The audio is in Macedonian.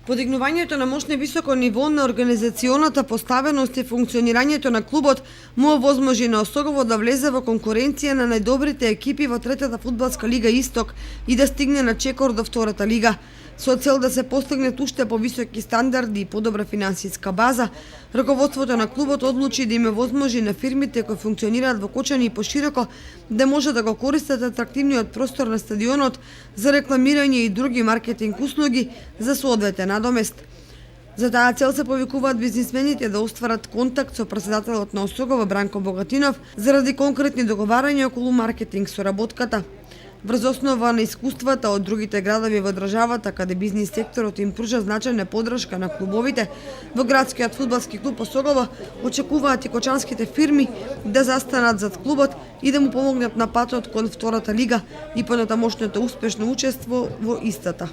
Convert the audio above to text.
Подигнувањето на мощ на високо ниво на организационата поставеност и функционирањето на клубот му овозможи на Осогово да влезе во конкуренција на најдобрите екипи во третата фудбалска лига Исток и да стигне на чекор до втората лига. Со цел да се постигнат уште повисоки стандарди и подобра финансиска база, раководството на клубот одлучи да им овозможи на фирмите кои функционираат во Кочани и пошироко да може да го користат атрактивниот простор на стадионот за рекламирање и други маркетинг услуги за соодветен надомест. За таа цел се повикуваат бизнисмените да остварат контакт со претседателот на Осогово Бранко Богатинов заради конкретни договарања околу маркетинг соработката. Врз основа на искуствата од другите градови во државата, каде бизнис секторот им пружа значајна поддршка на клубовите, во градскиот фудбалски клуб Осогово очекуваат и кочанските фирми да застанат зад клубот и да му помогнат на патот кон втората лига и понатамошното успешно учество во истата.